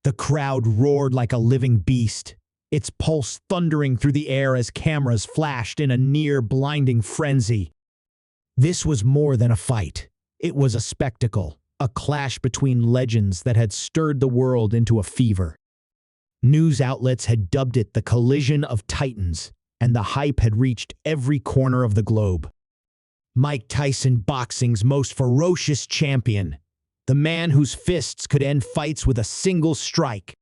The crowd roared like a living beast, its pulse thundering through the air as cameras flashed in a near-blinding frenzy. This was more than a fight. It was a spectacle, a clash between legends that had stirred the world into a fever. News outlets had dubbed it the collision of titans, and the hype had reached every corner of the globe. Mike Tyson, boxing's most ferocious champion, the man whose fists could end fights with a single strike.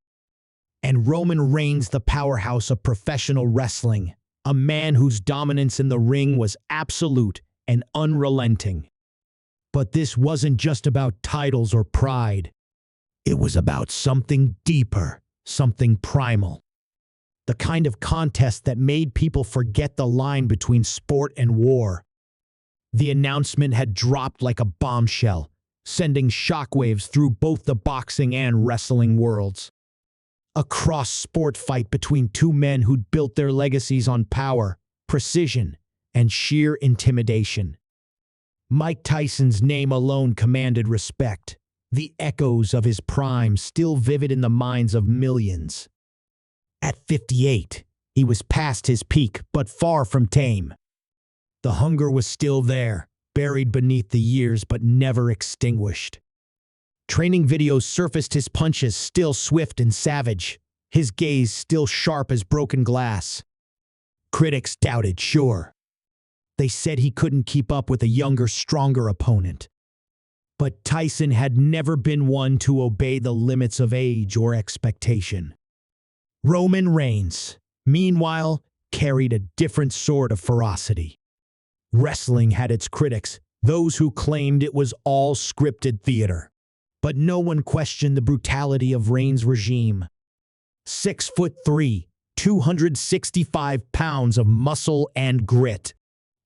And Roman Reigns, the powerhouse of professional wrestling, a man whose dominance in the ring was absolute and unrelenting. But this wasn't just about titles or pride. It was about something deeper, something primal. The kind of contest that made people forget the line between sport and war. The announcement had dropped like a bombshell, sending shockwaves through both the boxing and wrestling worlds. A cross-sport fight between two men who'd built their legacies on power, precision, and sheer intimidation. Mike Tyson's name alone commanded respect, the echoes of his prime still vivid in the minds of millions. At 58, he was past his peak, but far from tame. The hunger was still there, buried beneath the years but never extinguished. Training videos surfaced his punches still swift and savage, his gaze still sharp as broken glass. Critics doubted, sure. They said he couldn't keep up with a younger, stronger opponent. But Tyson had never been one to obey the limits of age or expectation. Roman Reigns, meanwhile, carried a different sort of ferocity. Wrestling had its critics, those who claimed it was all scripted theater. But no one questioned the brutality of Reigns' regime. 6'3", 265 pounds of muscle and grit.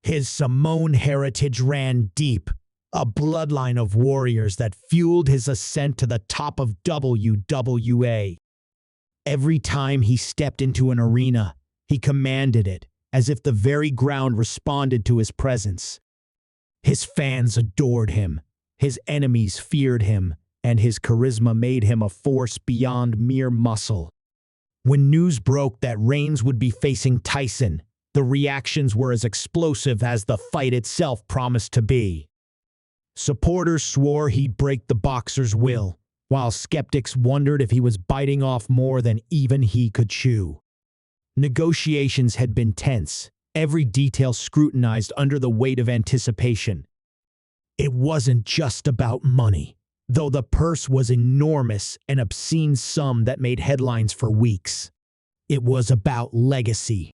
His Samoan heritage ran deep, a bloodline of warriors that fueled his ascent to the top of WWE. Every time he stepped into an arena, he commanded it, as if the very ground responded to his presence. His fans adored him, his enemies feared him, and his charisma made him a force beyond mere muscle. When news broke that Reigns would be facing Tyson, the reactions were as explosive as the fight itself promised to be. Supporters swore he'd break the boxer's will, while skeptics wondered if he was biting off more than even he could chew. Negotiations had been tense, every detail scrutinized under the weight of anticipation. It wasn't just about money, though the purse was enormous, an obscene sum that made headlines for weeks. It was about legacy.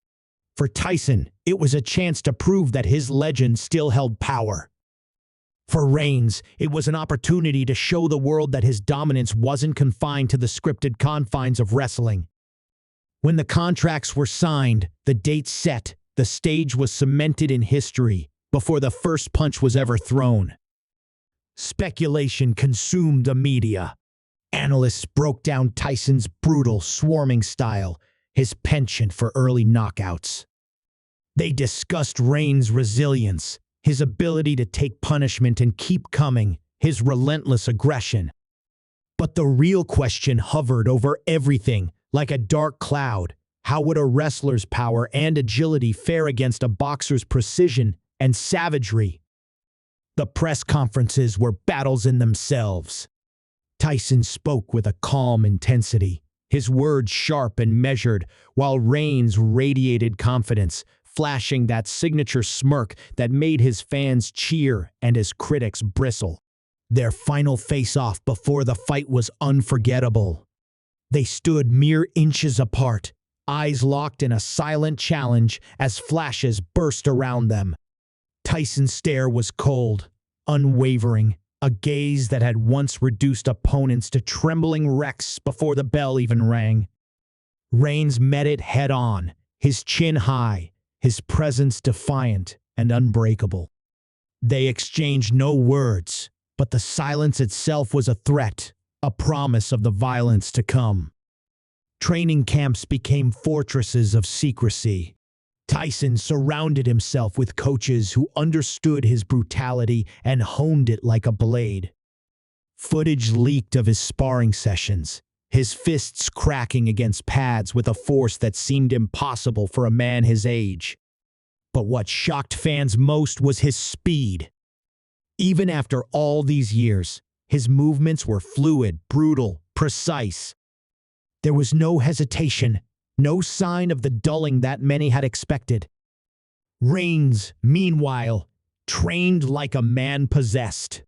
For Tyson, it was a chance to prove that his legend still held power. For Reigns, it was an opportunity to show the world that his dominance wasn't confined to the scripted confines of wrestling. When the contracts were signed, the dates set, the stage was cemented in history before the first punch was ever thrown. Speculation consumed the media. Analysts broke down Tyson's brutal, swarming style, his penchant for early knockouts. They discussed Reigns' resilience, his ability to take punishment and keep coming, his relentless aggression. But the real question hovered over everything, like a dark cloud. How would a wrestler's power and agility fare against a boxer's precision and savagery? The press conferences were battles in themselves. Tyson spoke with a calm intensity, his words sharp and measured, while Reigns radiated confidence, flashing that signature smirk that made his fans cheer and his critics bristle. Their final face-off before the fight was unforgettable. They stood mere inches apart, eyes locked in a silent challenge as flashes burst around them. Tyson's stare was cold, unwavering, a gaze that had once reduced opponents to trembling wrecks before the bell even rang. Reigns met it head-on, his chin high, his presence defiant and unbreakable. They exchanged no words, but the silence itself was a threat, a promise of the violence to come. Training camps became fortresses of secrecy. Tyson surrounded himself with coaches who understood his brutality and honed it like a blade. Footage leaked of his sparring sessions, his fists cracking against pads with a force that seemed impossible for a man his age. But what shocked fans most was his speed. Even after all these years, his movements were fluid, brutal, precise. There was no hesitation, no sign of the dulling that many had expected. Reigns, meanwhile, trained like a man possessed.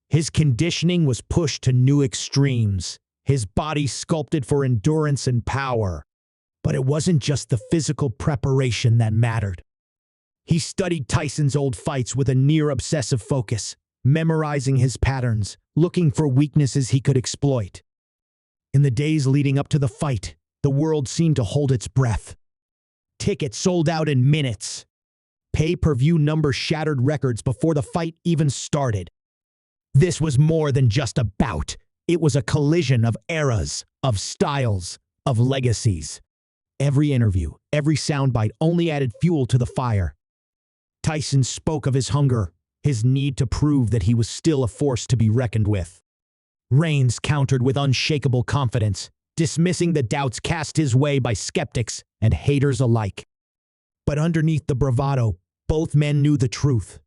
His conditioning was pushed to new extremes, his body sculpted for endurance and power. But it wasn't just the physical preparation that mattered. He studied Tyson's old fights with a near-obsessive focus, memorizing his patterns, looking for weaknesses he could exploit. In the days leading up to the fight, the world seemed to hold its breath. Tickets sold out in minutes. Pay-per-view numbers shattered records before the fight even started. This was more than just a bout. It was a collision of eras, of styles, of legacies. Every interview, every soundbite only added fuel to the fire. Tyson spoke of his hunger, his need to prove that he was still a force to be reckoned with. Reigns countered with unshakable confidence, dismissing the doubts cast his way by skeptics and haters alike. But underneath the bravado, both men knew the truth.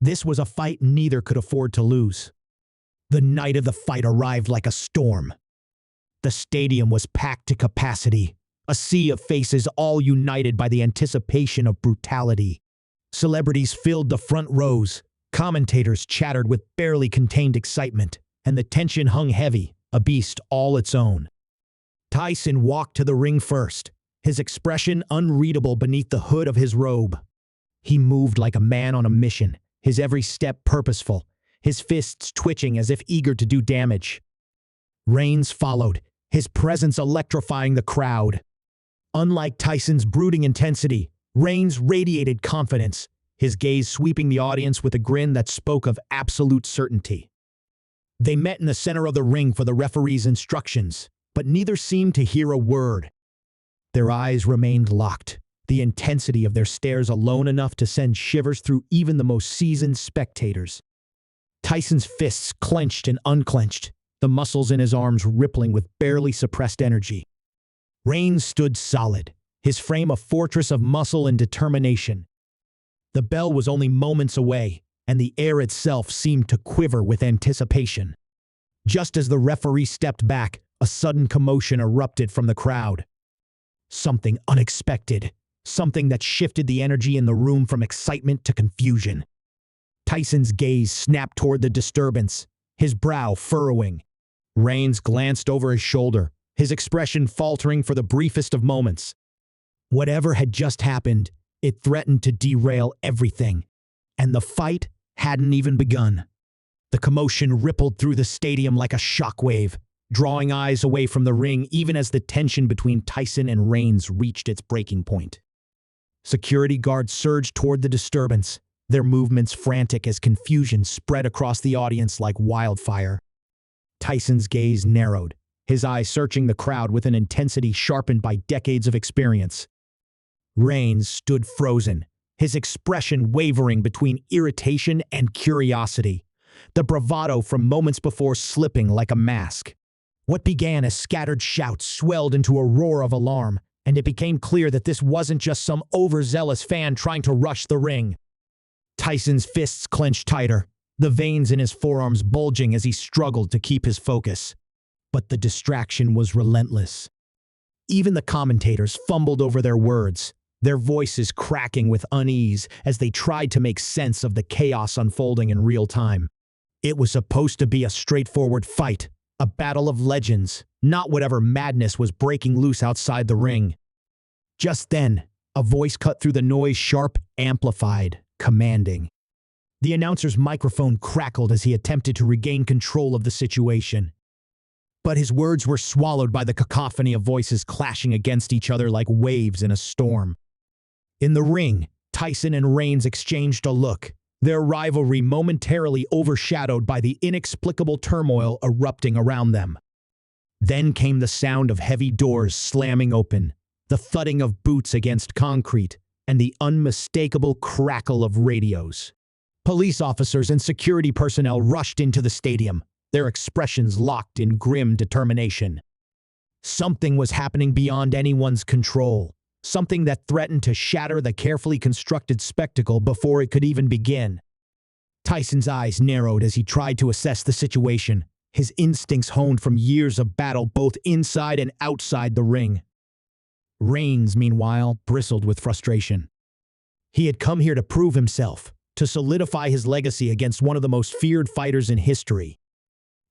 This was a fight neither could afford to lose. The night of the fight arrived like a storm. The stadium was packed to capacity, a sea of faces all united by the anticipation of brutality. Celebrities filled the front rows, commentators chattered with barely contained excitement, and the tension hung heavy, a beast all its own. Tyson walked to the ring first, his expression unreadable beneath the hood of his robe. He moved like a man on a mission, his every step purposeful, his fists twitching as if eager to do damage. Reigns followed, his presence electrifying the crowd. Unlike Tyson's brooding intensity, Reigns radiated confidence, his gaze sweeping the audience with a grin that spoke of absolute certainty. They met in the center of the ring for the referee's instructions, but neither seemed to hear a word. Their eyes remained locked, the intensity of their stares alone enough to send shivers through even the most seasoned spectators. Tyson's fists clenched and unclenched, the muscles in his arms rippling with barely suppressed energy. Reigns stood solid, his frame a fortress of muscle and determination. The bell was only moments away, and the air itself seemed to quiver with anticipation. Just as the referee stepped back, a sudden commotion erupted from the crowd. Something unexpected, something that shifted the energy in the room from excitement to confusion. Tyson's gaze snapped toward the disturbance, his brow furrowing. Reigns glanced over his shoulder, his expression faltering for the briefest of moments. Whatever had just happened, it threatened to derail everything. And the fight hadn't even begun. The commotion rippled through the stadium like a shockwave, drawing eyes away from the ring even as the tension between Tyson and Reigns reached its breaking point. Security guards surged toward the disturbance, their movements frantic as confusion spread across the audience like wildfire. Tyson's gaze narrowed, his eyes searching the crowd with an intensity sharpened by decades of experience. Reigns stood frozen, his expression wavering between irritation and curiosity, the bravado from moments before slipping like a mask. What began as scattered shouts swelled into a roar of alarm, and it became clear that this wasn't just some overzealous fan trying to rush the ring. Tyson's fists clenched tighter, the veins in his forearms bulging as he struggled to keep his focus. But the distraction was relentless. Even the commentators fumbled over their words, their voices cracking with unease as they tried to make sense of the chaos unfolding in real time. It was supposed to be a straightforward fight, a battle of legends, not whatever madness was breaking loose outside the ring. Just then, a voice cut through the noise, sharp, amplified, commanding. The announcer's microphone crackled as he attempted to regain control of the situation. But his words were swallowed by the cacophony of voices clashing against each other like waves in a storm. In the ring, Tyson and Reigns exchanged a look, their rivalry momentarily overshadowed by the inexplicable turmoil erupting around them. Then came the sound of heavy doors slamming open, the thudding of boots against concrete, and the unmistakable crackle of radios. Police officers and security personnel rushed into the stadium, their expressions locked in grim determination. Something was happening beyond anyone's control, something that threatened to shatter the carefully constructed spectacle before it could even begin. Tyson's eyes narrowed as he tried to assess the situation, his instincts honed from years of battle both inside and outside the ring. Reigns, meanwhile, bristled with frustration. He had come here to prove himself, to solidify his legacy against one of the most feared fighters in history.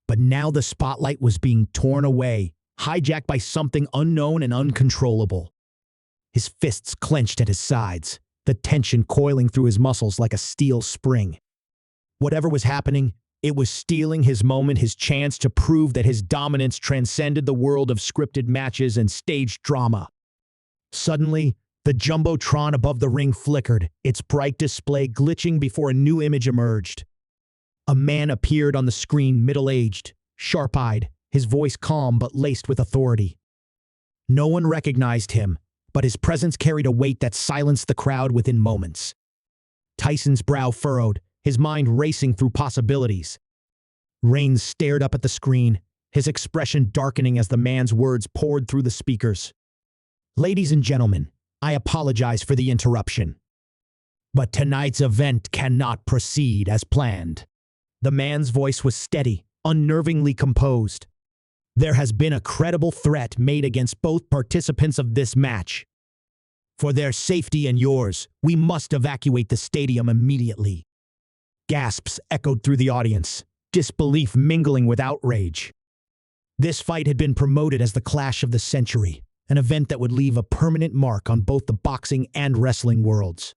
But now the spotlight was being torn away, hijacked by something unknown and uncontrollable. His fists clenched at his sides, the tension coiling through his muscles like a steel spring. Whatever was happening, it was stealing his moment, his chance to prove that his dominance transcended the world of scripted matches and staged drama. Suddenly, the jumbotron above the ring flickered, its bright display glitching before a new image emerged. A man appeared on the screen, middle-aged, sharp-eyed, his voice calm but laced with authority. No one recognized him, but his presence carried a weight that silenced the crowd within moments. Tyson's brow furrowed, his mind racing through possibilities. Reigns stared up at the screen, his expression darkening as the man's words poured through the speakers. "Ladies and gentlemen, I apologize for the interruption. But tonight's event cannot proceed as planned." The man's voice was steady, unnervingly composed. "There has been a credible threat made against both participants of this match. For their safety and yours, we must evacuate the stadium immediately." Gasps echoed through the audience, disbelief mingling with outrage. This fight had been promoted as the clash of the century, an event that would leave a permanent mark on both the boxing and wrestling worlds.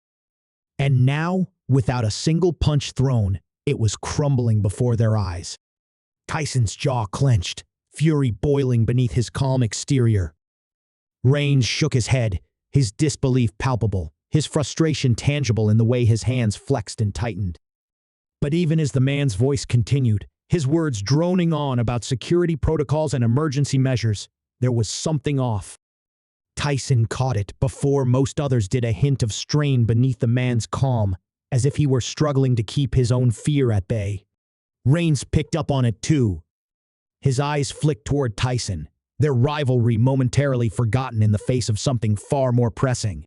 And now, without a single punch thrown, it was crumbling before their eyes. Tyson's jaw clenched, fury boiling beneath his calm exterior. Reigns shook his head, his disbelief palpable, his frustration tangible in the way his hands flexed and tightened. But even as the man's voice continued, his words droning on about security protocols and emergency measures, there was something off. Tyson caught it before most others did, a hint of strain beneath the man's calm, as if he were struggling to keep his own fear at bay. Reigns picked up on it too. His eyes flicked toward Tyson, their rivalry momentarily forgotten in the face of something far more pressing.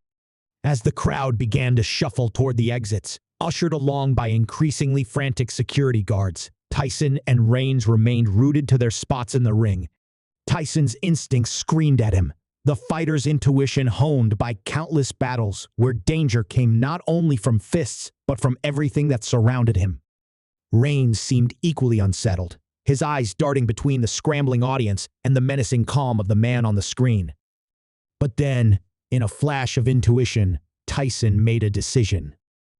As the crowd began to shuffle toward the exits, ushered along by increasingly frantic security guards, Tyson and Reigns remained rooted to their spots in the ring. Tyson's instincts screamed at him, the fighter's intuition honed by countless battles where danger came not only from fists but from everything that surrounded him. Reigns seemed equally unsettled, his eyes darting between the scrambling audience and the menacing calm of the man on the screen. But then, in a flash of intuition, Tyson made a decision.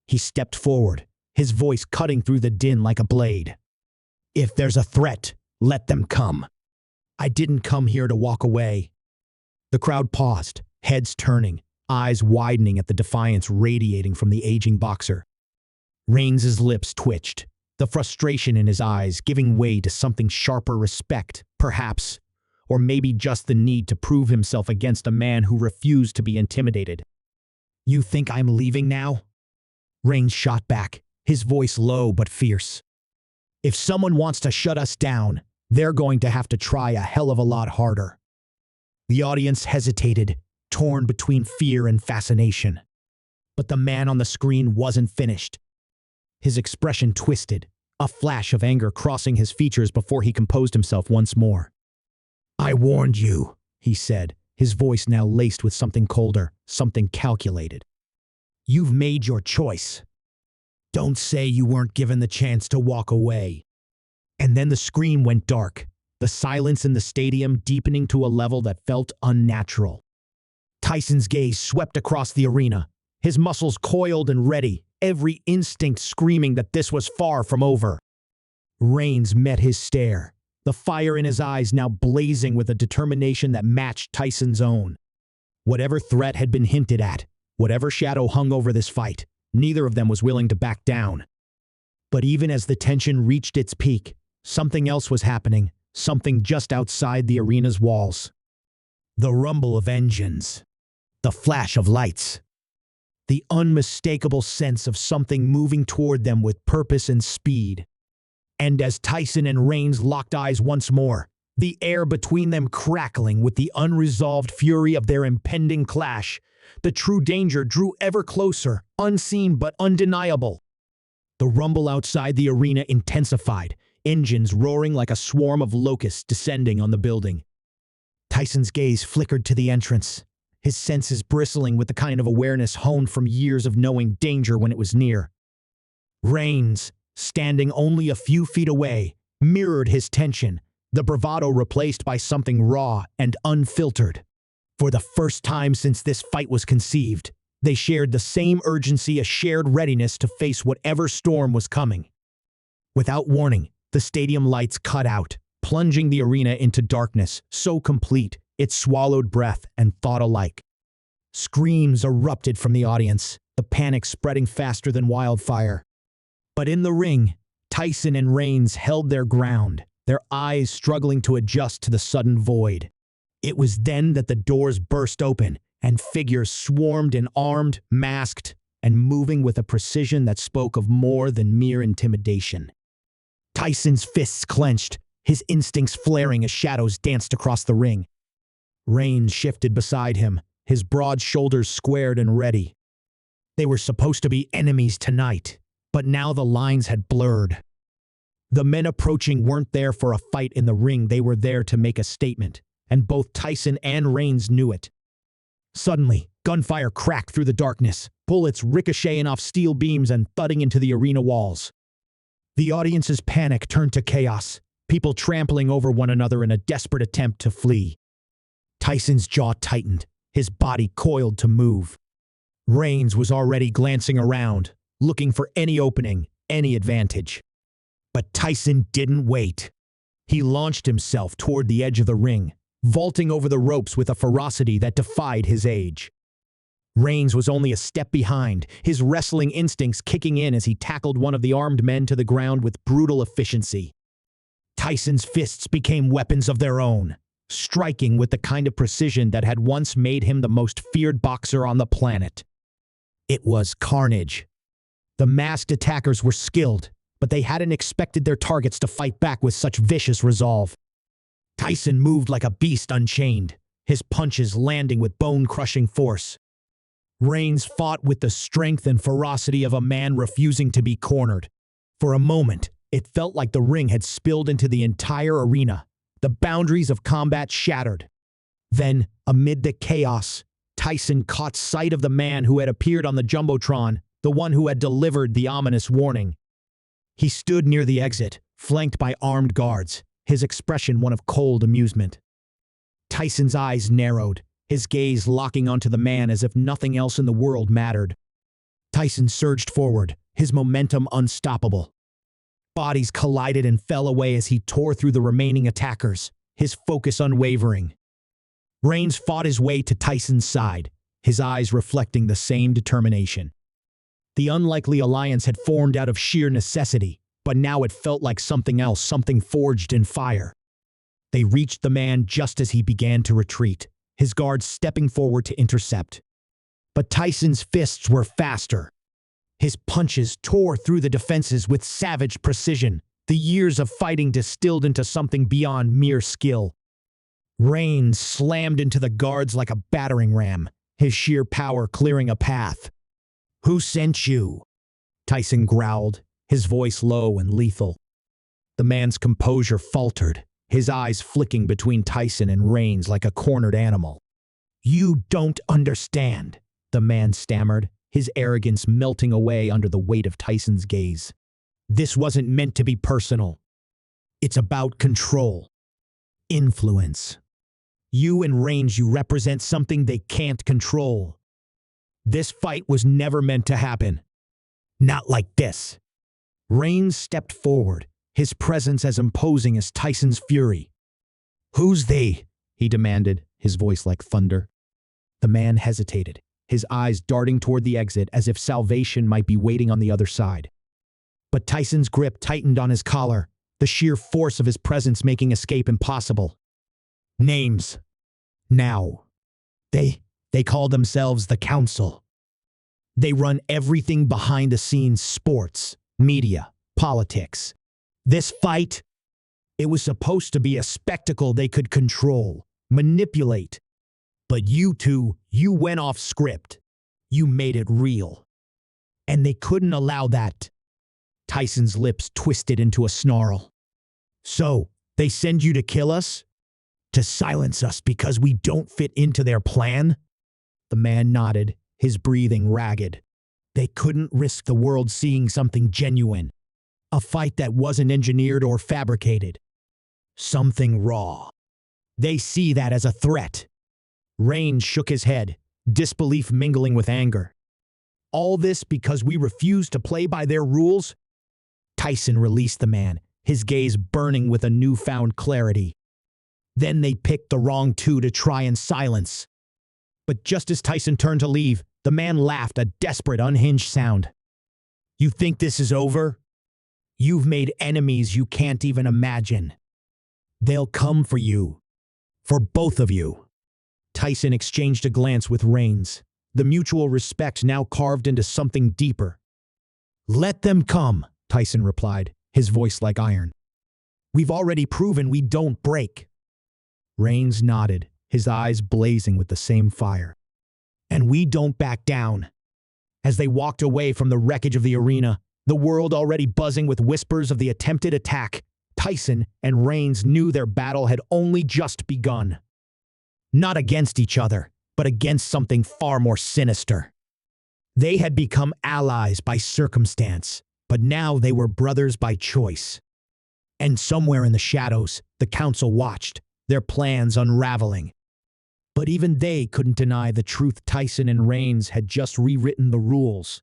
He stepped forward, his voice cutting through the din like a blade. "If there's a threat, let them come. I didn't come here to walk away." The crowd paused, heads turning, eyes widening at the defiance radiating from the aging boxer. Reigns' lips twitched, the frustration in his eyes giving way to something sharper: respect, perhaps, or maybe just the need to prove himself against a man who refused to be intimidated. "You think I'm leaving now?" Reigns shot back, his voice low but fierce. "If someone wants to shut us down, they're going to have to try a hell of a lot harder." The audience hesitated, torn between fear and fascination. But the man on the screen wasn't finished. His expression twisted, a flash of anger crossing his features before he composed himself once more. "I warned you," he said, his voice now laced with something colder, something calculated. "You've made your choice. Don't say you weren't given the chance to walk away." And then the screen went dark, the silence in the stadium deepening to a level that felt unnatural. Tyson's gaze swept across the arena, his muscles coiled and ready, every instinct screaming that this was far from over. Reigns met his stare, the fire in his eyes now blazing with a determination that matched Tyson's own. Whatever threat had been hinted at, whatever shadow hung over this fight, neither of them was willing to back down. But even as the tension reached its peak, something else was happening, something just outside the arena's walls. The rumble of engines, the flash of lights, the unmistakable sense of something moving toward them with purpose and speed. And as Tyson and Reigns locked eyes once more, the air between them crackling with the unresolved fury of their impending clash. The true danger drew ever closer, unseen but undeniable. The rumble outside the arena intensified, engines roaring like a swarm of locusts descending on the building. Tyson's gaze flickered to the entrance, his senses bristling with the kind of awareness honed from years of knowing danger when it was near. Reigns, standing only a few feet away, mirrored his tension, the bravado replaced by something raw and unfiltered. For the first time since this fight was conceived, they shared the same urgency, a shared readiness to face whatever storm was coming. Without warning, the stadium lights cut out, plunging the arena into darkness so complete it swallowed breath and thought alike. Screams erupted from the audience, the panic spreading faster than wildfire. But in the ring, Tyson and Reigns held their ground, their eyes struggling to adjust to the sudden void. It was then that the doors burst open, and figures swarmed in, armed, masked, and moving with a precision that spoke of more than mere intimidation. Tyson's fists clenched, his instincts flaring as shadows danced across the ring. Reigns shifted beside him, his broad shoulders squared and ready. They were supposed to be enemies tonight, but now the lines had blurred. The men approaching weren't there for a fight in the ring, they were there to make a statement, and both Tyson and Reigns knew it. Suddenly, gunfire cracked through the darkness, bullets ricocheting off steel beams and thudding into the arena walls. The audience's panic turned to chaos, people trampling over one another in a desperate attempt to flee. Tyson's jaw tightened, his body coiled to move. Reigns was already glancing around, looking for any opening, any advantage. But Tyson didn't wait. He launched himself toward the edge of the ring, vaulting over the ropes with a ferocity that defied his age. Reigns was only a step behind, his wrestling instincts kicking in as he tackled one of the armed men to the ground with brutal efficiency. Tyson's fists became weapons of their own, striking with the kind of precision that had once made him the most feared boxer on the planet. It was carnage. The masked attackers were skilled, but they hadn't expected their targets to fight back with such vicious resolve. Tyson moved like a beast unchained, his punches landing with bone-crushing force. Reigns fought with the strength and ferocity of a man refusing to be cornered. For a moment, it felt like the ring had spilled into the entire arena, the boundaries of combat shattered. Then, amid the chaos, Tyson caught sight of the man who had appeared on the Jumbotron, the one who had delivered the ominous warning. He stood near the exit, flanked by armed guards, his expression one of cold amusement. Tyson's eyes narrowed, his gaze locking onto the man as if nothing else in the world mattered. Tyson surged forward, his momentum unstoppable. Bodies collided and fell away as he tore through the remaining attackers, his focus unwavering. Reigns fought his way to Tyson's side, his eyes reflecting the same determination. The unlikely alliance had formed out of sheer necessity, but now it felt like something else, something forged in fire. They reached the man just as he began to retreat, his guards stepping forward to intercept. But Tyson's fists were faster. His punches tore through the defenses with savage precision, the years of fighting distilled into something beyond mere skill. Reigns slammed into the guards like a battering ram, his sheer power clearing a path. "Who sent you?" Tyson growled, his voice low and lethal. The man's composure faltered, his eyes flicking between Tyson and Reigns like a cornered animal. "You don't understand," the man stammered, his arrogance melting away under the weight of Tyson's gaze. "This wasn't meant to be personal. It's about control. Influence. You and Reigns, you represent something they can't control. This fight was never meant to happen. Not like this." Reigns stepped forward, his presence as imposing as Tyson's fury. "Who's they?" he demanded, his voice like thunder. The man hesitated, his eyes darting toward the exit as if salvation might be waiting on the other side. But Tyson's grip tightened on his collar, the sheer force of his presence making escape impossible. "Names. Now. They call themselves the Council. They run everything behind the scenes: sports, media, politics. This fight, It was supposed to be a spectacle they could control, manipulate. But you two, you went off script. You made it real. And they couldn't allow that. Tyson's lips twisted into a snarl. So, they send you to kill us? To silence us because we don't fit into their plan? The man nodded, his breathing ragged. They couldn't risk the world seeing something genuine. A fight that wasn't engineered or fabricated. Something raw. They see that as a threat. Reigns shook his head, disbelief mingling with anger. All this because we refused to play by their rules? Tyson released the man, his gaze burning with a newfound clarity. Then they picked the wrong two to try and silence. But just as Tyson turned to leave, the man laughed a desperate, unhinged sound. You think this is over? You've made enemies you can't even imagine. They'll come for you. For both of you. Tyson exchanged a glance with Reigns, the mutual respect now carved into something deeper. Let them come, Tyson replied, his voice like iron. We've already proven we don't break. Reigns nodded, his eyes blazing with the same fire. And we don't back down. As they walked away from the wreckage of the arena, the world already buzzing with whispers of the attempted attack, Tyson and Reigns knew their battle had only just begun. Not against each other, but against something far more sinister. They had become allies by circumstance, but now they were brothers by choice. And somewhere in the shadows, the council watched, their plans unraveling. But even they couldn't deny the truth. Tyson and Reigns had just rewritten the rules.